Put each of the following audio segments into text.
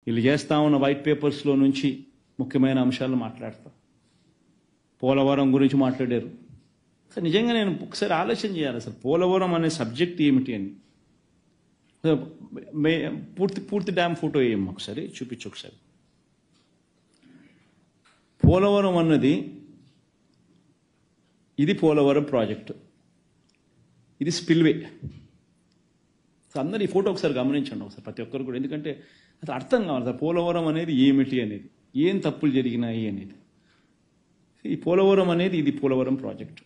వీళ్ళు చేస్తా ఉన్న వైట్ పేపర్స్లో నుంచి ముఖ్యమైన అంశాలు మాట్లాడతా. పోలవరం గురించి మాట్లాడారు. అసలు నిజంగా నేను ఒకసారి ఆలోచన చేయాలి, అసలు పోలవరం అనే సబ్జెక్ట్ ఏమిటి అని. పూర్తి డ్యామ్ ఫోటో వేయమ్మా ఒకసారి, చూపించు ఒకసారి. పోలవరం అన్నది ఇది పోలవరం ప్రాజెక్టు, ఇది స్పిల్వే. అందరు ఈ ఫోటో ఒకసారి గమనించండి ఒకసారి, ప్రతి ఒక్కరు కూడా. ఎందుకంటే అది అర్థం కావాలి సార్, పోలవరం అనేది ఏమిటి అనేది, ఏం తప్పులు జరిగినాయి అనేది. ఈ పోలవరం అనేది ఇది పోలవరం ప్రాజెక్టు.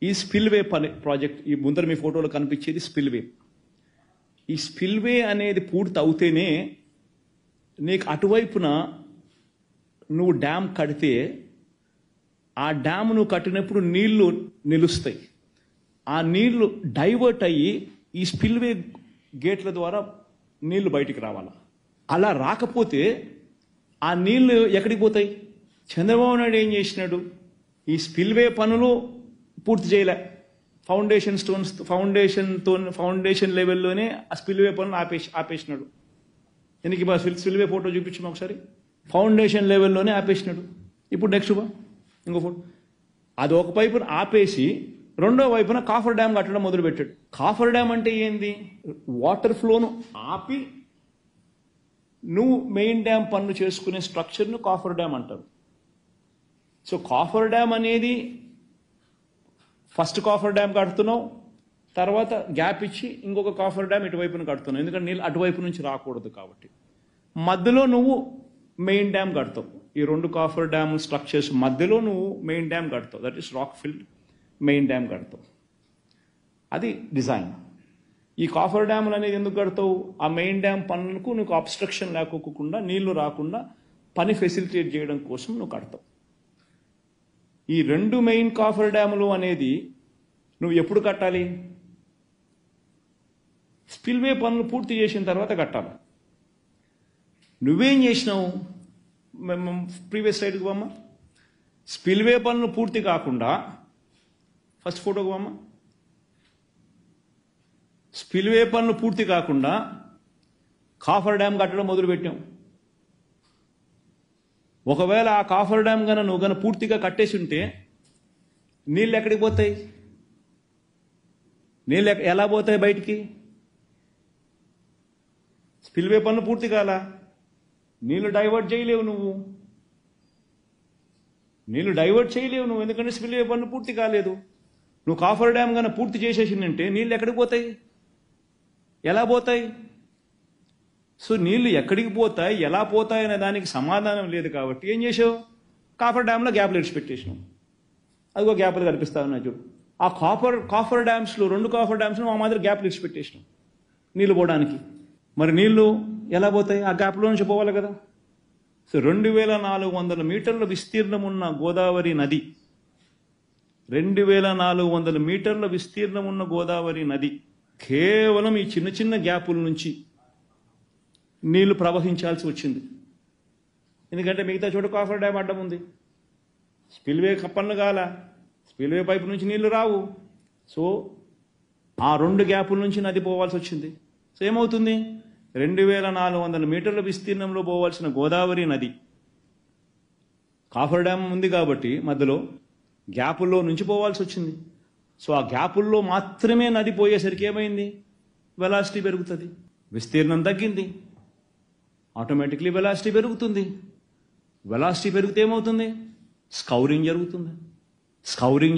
ఈ స్పిల్వే ప్రాజెక్ట్, ఈ ముందర మీ ఫోటోలో కనిపించేది స్పిల్వే. ఈ స్పిల్వే అనేది పూర్తి అవుతేనే నీకు అటువైపున నువ్వు డ్యామ్ కడితే ఆ డ్యామ్ నువ్వు కట్టినప్పుడు నీళ్లు నిలుస్తాయి. ఆ నీళ్లు డైవర్ట్ అయ్యి ఈ స్పిల్వే గేట్ల ద్వారా నీళ్లు బయటికి రావాలా. అలా రాకపోతే ఆ నీళ్లు ఎక్కడికి పోతాయి? చంద్రబాబు నాయుడు ఏం చేసినాడు, ఈ స్పిల్వే పనులు పూర్తి చేయలే. ఫౌండేషన్ లెవెల్లోనే ఆ స్పిల్వే పనులు ఆపేసినాడు. ఎందుకు స్పిల్వే ఫోటో చూపించాము ఒకసారి. ఫౌండేషన్ లెవెల్లోనే ఆపేసినాడు. ఇప్పుడు నెక్స్ట్ ఇంకో ఫోటో. అది ఒక వైపున ఆపేసి రెండో వైపున కాఫర్ డ్యామ్ కట్టడం మొదలుపెట్టాడు. కాఫర్ డ్యామ్ అంటే ఏంది? వాటర్ ఫ్లోను ఆపి నువ్వు మెయిన్ డ్యామ్ పనులు చేసుకునే స్ట్రక్చర్ను కాఫర్ డ్యామ్ అంటారు. సో కాఫర్ డ్యామ్ అనేది ఫస్ట్ కాఫర్ డ్యామ్ కడుతున్నావు, తర్వాత గ్యాప్ ఇచ్చి ఇంకొక కాఫర్ డ్యామ్ ఇటువైపున కడుతున్నావు. ఎందుకంటే నీళ్ళు అటువైపు నుంచి రాకూడదు కాబట్టి. మధ్యలో నువ్వు మెయిన్ డ్యామ్ కడతావు. ఈ రెండు కాఫర్ డ్యామ్ స్ట్రక్చర్స్ మధ్యలో నువ్వు మెయిన్ డ్యామ్ కడతావు. That is rock filled main dam కడతావు. అది డిజైన్. ఈ కాఫర్ డ్యాములు అనేది ఎందుకు కడతావు? ఆ మెయిన్ డ్యామ్ పనులకు నీకు అబ్స్ట్రక్షన్ లేకోకుండా, నీళ్లు రాకుండా పని ఫెసిలిటేట్ చేయడం కోసం నువ్వు కడతావు. ఈ రెండు మెయిన్ కాఫర్ డ్యాములు అనేది నువ్వు ఎప్పుడు కట్టాలి? స్పిల్వే పనులు పూర్తి చేసిన తర్వాత కట్టాలి. నువ్వేం చేసినావు? ప్రీవియస్ స్లైడ్కి పోమ్మా. స్పిల్వే పనులు పూర్తి కాకుండా ఫస్ట్ ఫోటోకి పోమ్మా. స్పిల్వే పనులు పూర్తి కాకుండా కాఫర్ డ్యామ్ కట్టడం మొదలుపెట్టాం. ఒకవేళ ఆ కాఫర్ డ్యామ్ నువ్వు పూర్తిగా కట్టేసి ఉంటే నీళ్ళు ఎక్కడికి పోతాయి? నీళ్ళు ఎలా పోతాయి బయటికి? స్పిల్వే పనులు పూర్తి కాలా, నీళ్లు డైవర్ట్ చేయలేవు నువ్వు. ఎందుకంటే స్పిల్వే పనులు పూర్తి కాలేదు. నువ్వు కాఫర్ డ్యామ్ పూర్తి చేసేసిందంటే నీళ్ళు ఎక్కడికి పోతాయి? ఎలా పోతాయి? సో నీళ్లు ఎక్కడికి పోతాయి, ఎలా పోతాయి అనే దానికి సమాధానం లేదు. కాబట్టి ఏం చేసావు? కాఫర్ డ్యామ్లో గ్యాప్లు ఇడిచిపెట్టేసినావు. అదిగో గ్యాప్లు కనిపిస్తా ఉన్నాయి చూడు. ఆ కాఫర్ డ్యామ్స్లో, రెండు కాఫర్ డ్యామ్స్లో మా మాదిరి గ్యాప్లు ఇడిచిపెట్టేసినావు నీళ్లు పోవడానికి. మరి నీళ్లు ఎలా పోతాయి? ఆ గ్యాప్లో నుంచి పోవాలి కదా. సో 2400 మీటర్ల విస్తీర్ణం ఉన్న గోదావరి నది, 2400 మీటర్ల విస్తీర్ణం ఉన్న గోదావరి నది కేవలం ఈ చిన్న చిన్న గ్యాపుల నుంచి నీళ్లు ప్రవహించాల్సి వచ్చింది. ఎందుకంటే మిగతా చోట కాఫర్ డ్యామ్ అడ్డం ఉంది. స్పిల్వే పనులు కాల, స్పిల్వే పైపు నుంచి నీళ్లు రావు. సో ఆ రెండు గ్యాపుల నుంచి నది పోవాల్సి వచ్చింది. సో ఏమవుతుంది? 2400 మీటర్ల విస్తీర్ణంలో పోవాల్సిన గోదావరి నది, కాఫర్ డ్యామ్ ఉంది కాబట్టి మధ్యలో గ్యాపుల్లో నుంచి పోవాల్సి వచ్చింది. సో ఆ గ్యాపుల్లో మాత్రమే నది పోయేసరికి ఏమైంది? వెలాసిటీ పెరుగుతుంది, విస్తీర్ణం తగ్గింది, ఆటోమేటిక్లీ వెలాసిటీ పెరుగుతుంది. వెలాసిటీ పెరిగితే ఏమవుతుంది? స్కౌరింగ్ జరుగుతుంది. స్కౌరింగ్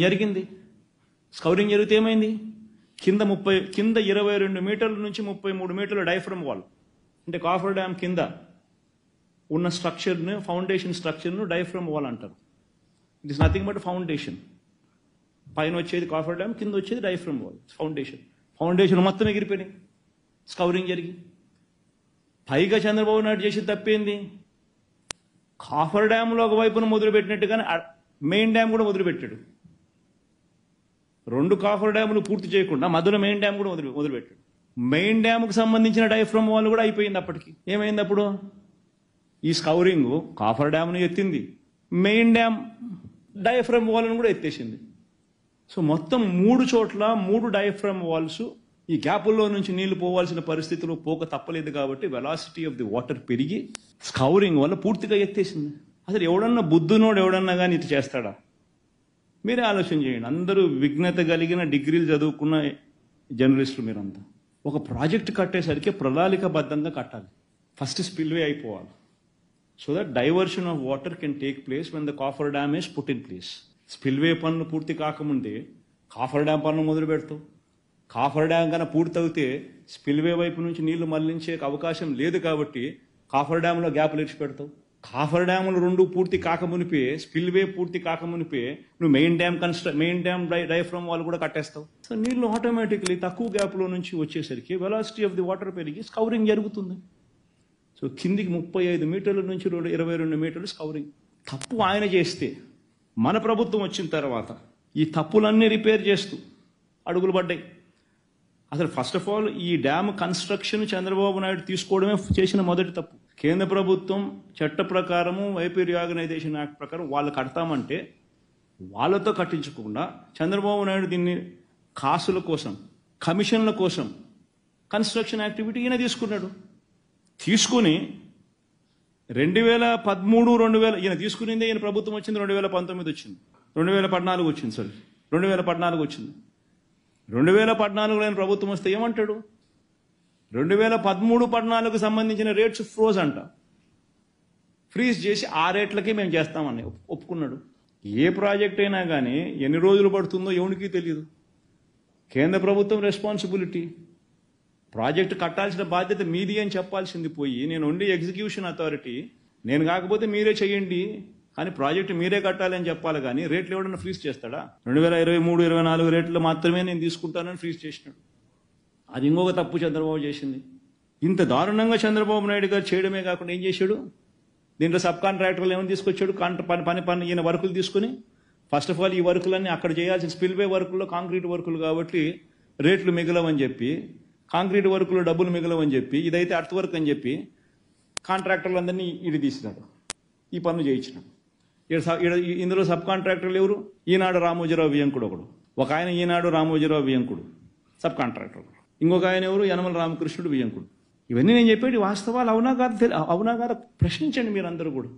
జరిగితే ఏమైంది? కింద 22 మీటర్ల నుంచి 33 మీటర్ల డైఫ్రమ్ వాల్, అంటే కాఫర్ డ్యామ్ కింద ఉన్న స్ట్రక్చర్ను, ఫౌండేషన్ స్ట్రక్చర్ను డైఫ్రమ్ వాల్ అంటారు. It is nothing but foundation. పైన వచ్చేది కాఫర్ డ్యామ్, కింద వచ్చేది డైఫ్రమ్ వాల్, ఫౌండేషన్ మొత్తం ఎగిరిపోయినాయి స్కౌరింగ్ జరిగి. పైగా చంద్రబాబు నాయుడు చేసి తప్పేంది? కాఫర్ డ్యామ్లో ఒకవైపున మొదలుపెట్టినట్టుగానే మెయిన్ డ్యామ్ కూడా మొదలుపెట్టాడు. రెండు కాఫర్ డ్యాములు పూర్తి చేయకుండా మధ్యలో మెయిన్ డ్యామ్ కూడా మొదలుపెట్టాడు. మెయిన్ డ్యామ్కు సంబంధించిన డైఫ్రమ్ వాల్ కూడా అయిపోయింది. అప్పటికి ఏమైంది? అప్పుడు ఈ స్కౌరింగ్ కాఫర్ డ్యామ్ను ఎత్తింది, మెయిన్ డ్యామ్ డైఫ్రమ్ వాల్ను కూడా ఎత్తేసింది. సో మొత్తం 3 చోట్ల 3 డైఫ్రమ్ వాల్స్ ఈ గ్యాపుల్లో నుంచి నీళ్లు పోవాల్సిన పరిస్థితులు పోక తప్పలేదు కాబట్టి వెలాసిటీ ఆఫ్ ది వాటర్ పెరిగి స్కౌరింగ్ వల్ల పూర్తిగా ఎత్తేసింది. అసలు ఎవడన్నా బుద్ధునోడు ఎవడన్నా కానీ ఇది చేస్తాడా? మీరే ఆలోచన చేయండి. అందరూ విఘ్నత కలిగిన డిగ్రీలు చదువుకున్న జర్నలిస్టులు మీరంతా. ఒక ప్రాజెక్ట్ కట్టేసరికి ప్రణాళికాబద్ధంగా కట్టాలి. ఫస్ట్ స్పిల్వే అయిపోవాలి. So that diversion of water can take place when the coffer dam is put in place. Spillway పనులు పూర్తి కాకముందే కాఫర్ డ్యామ్ పనులు మొదలు పెడతావు. కాఫర్ డ్యామ్ కన్నా పూర్తి అవుతే స్పిల్వే వైపు నుంచి నీళ్లు మళ్లించే అవకాశం లేదు కాబట్టి కాఫర్ డ్యామ్లో గ్యాప్లు ఇచ్చి పెడతావు. కాఫర్ డ్యాములు రెండు పూర్తి కాకమునిపే, స్పిల్వే పూర్తి కాకమునిపే నువ్వు మెయిన్ డ్యామ్ డయాఫ్రమ్ వాళ్ళు కూడా కట్టేస్తావు. సో నీళ్లు ఆటోమేటిక్లీ తక్కువ గ్యాప్లో నుంచి వచ్చేసరికి వెలాసిటీ ఆఫ్ ది వాటర్ పెరిగి స్కౌరింగ్ జరుగుతుంది. సో కిందికి 35 మీటర్ల నుంచి 22 మీటర్లు స్కౌరింగ్. తప్పు ఆయన చేస్తే మన ప్రభుత్వం వచ్చిన తర్వాత ఈ తప్పులన్నీ రిపేర్ చేస్తూ అడుగులు పడ్డాయి. అసలు ఫస్ట్ ఆఫ్ ఆల్ ఈ డ్యామ్ కన్స్ట్రక్షన్ చంద్రబాబు నాయుడు తీసుకోవడమే చేసిన మొదటి తప్పు. కేంద్ర ప్రభుత్వం చట్ట ప్రకారము వైపీ రీఆర్గనైజేషన్ యాక్ట్ ప్రకారం వాళ్ళు కడతామంటే వాళ్ళతో కట్టించకుండా చంద్రబాబు నాయుడు దీన్ని కాసుల కోసం, కమిషన్ల కోసం కన్స్ట్రక్షన్ యాక్టివిటీ ఈయన తీసుకున్నాడు. తీసుకుని 2013 ఈయన తీసుకునిందే, ఈయన ప్రభుత్వం వచ్చింది 2019 వచ్చింది, 2014 వచ్చింది. సారీ 2014 వచ్చింది. 2014లో ఆయన ప్రభుత్వం వస్తే ఏమంటాడు? 2013-14కు సంబంధించిన రేట్స్ ఫ్రోజ్ అంట. ఫ్రీజ్ చేసి ఆ రేట్లకి మేము చేస్తామని ఒప్పుకున్నాడు. ఏ ప్రాజెక్ట్ అయినా కానీ ఎన్ని రోజులు పడుతుందో ఎవరికి తెలియదు. కేంద్ర ప్రభుత్వం రెస్పాన్సిబిలిటీ. ప్రాజెక్టు కట్టాల్సిన బాధ్యత మీది అని చెప్పాల్సింది పోయి నేను ఉండి ఎగ్జిక్యూషన్ అథారిటీ, నేను కాకపోతే మీరే చేయండి కానీ ప్రాజెక్టు మీరే కట్టాలని చెప్పాలి. కానీ రేట్లు ఎవడన్నా ఫ్రీజ్ చేస్తాడా? 2023-24 రేట్లు మాత్రమే నేను తీసుకుంటానని ఫ్రీజ్ చేసినాడు. అది ఇంకొక తప్పు చంద్రబాబు చేసింది. ఇంత దారుణంగా చంద్రబాబు నాయుడు గారు చేయడమే కాకుండా ఏం చేశాడు? దీంట్లో సబ్ కాంట్రాక్టర్లు ఏమైనా తీసుకొచ్చాడు? పని ఈయన వర్కులు తీసుకుని ఫస్ట్ ఆఫ్ ఆల్ ఈ వర్కులన్నీ అక్కడ చేయాల్సిన స్పిల్వే వర్కుల్లో కాంక్రీట్ వర్కులు కాబట్టి రేట్లు మిగలవని చెప్పి, కాంక్రీట్ వర్కులు డబ్బులు మిగలవని చెప్పి, ఇదైతే అర్త్ వర్క్ అని చెప్పి కాంట్రాక్టర్లందరినీ ఇది తీసినాడు, ఈ పనులు చేయించినాడు. ఇందులో సబ్ కాంట్రాక్టర్లు ఎవరు? ఈనాడు రామోజీరావు వియంకుడు ఒకడు, ఒక ఆయన ఈనాడు రామోజీరావు వియంకుడు సబ్ కాంట్రాక్టర్, ఇంకొక ఆయన ఎవరు? యనమల రామకృష్ణుడు వియంకుడు. ఇవన్నీ నేను చెప్పేది వాస్తవాలు అవునా కాదా ప్రశ్నించండి మీరందరూ కూడా.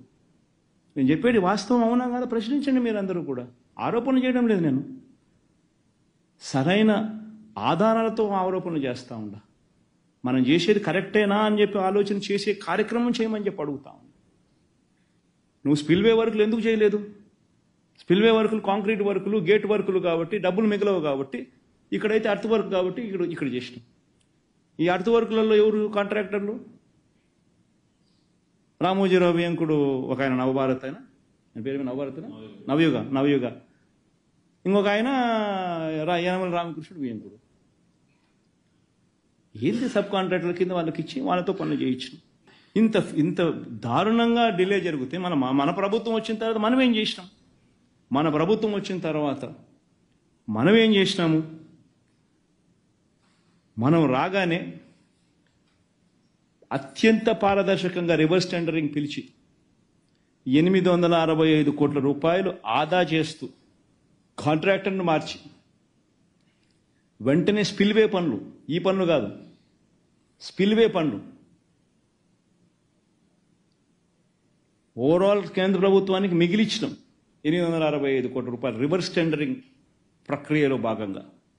నేను చెప్పేది వాస్తవం అవునా కాదా ప్రశ్నించండి మీరందరూ కూడా. ఆరోపణ చేయడం లేదు నేను, సరైన ఆధారాలతో ఆరోపణలు చేస్తూ ఉండా. మనం చేసేది కరెక్టేనా అని చెప్పి ఆలోచన చేసే కార్యక్రమం చేయమని చెప్పి అడుగుతా ఉన్నా. నువ్వు స్పిల్వే వర్కులు ఎందుకు చేయలేదు? స్పిల్వే వర్కులు కాంక్రీట్ వర్కులు, గేట్ వర్కులు కాబట్టి డబ్బులు మిగలవు కాబట్టి, ఇక్కడైతే అర్త్ వర్క్ కాబట్టి ఇక్కడ చేసినాం. ఈ అర్త్ వర్కులలో ఎవరు కాంట్రాక్టర్లు? రామోజీరావు వియంకుడు ఒక ఆయన, నవభారత్ ఆయన పేరు నవభారత్ నవయుగ, ఇంకొక ఆయన యనమల రామకృష్ణుడు వియంకుడు. ఏంటి సబ్ కాంట్రాక్టర్ల కింద వాళ్ళకి ఇచ్చి వాళ్ళతో పనులు చేయించు. ఇంత దారుణంగా డిలే జరిగితే మన ప్రభుత్వం వచ్చిన తర్వాత మనం ఏం చేసినాం? మన ప్రభుత్వం వచ్చిన తర్వాత మనం ఏం చేసినాము? మనం రాగానే అత్యంత పారదర్శకంగా రివర్స్ టెండరింగ్ పిలిచి 865 కోట్ల రూపాయలు ఆదా చేస్తూ కాంట్రాక్టర్ను మార్చి వెంటనే స్పిల్వే పనులు, ఈ పనులు కాదు స్పిల్వే పనులు, ఓవరాల్ కేంద్ర ప్రభుత్వానికి మిగిలించడం 865 కోట్ల రూపాయలు రివర్స్ టెండరింగ్ ప్రక్రియలో భాగంగా